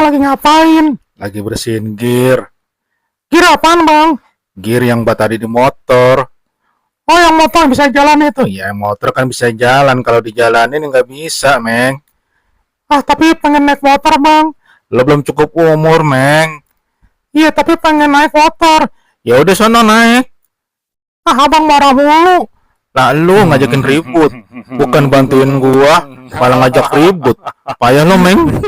lagi ngapain? Lagi bersihin gear. Kira apaan, Bang? Gear yang buat tadi di motor. Oh, yang motor bisa jalan itu. Ya, motor kan bisa jalan. Kalau dijalanin nggak bisa, Meng. Ah, tapi pengen naik motor, Bang. Lo belum cukup umur, Meng. Iya, tapi pengen naik motor. Ya udah sono naik. Ah, Abang marah mulu. Lalu ngajakin ribut. Bukan bantuin gua, malah ngajak ribut. Payah lo, Meng.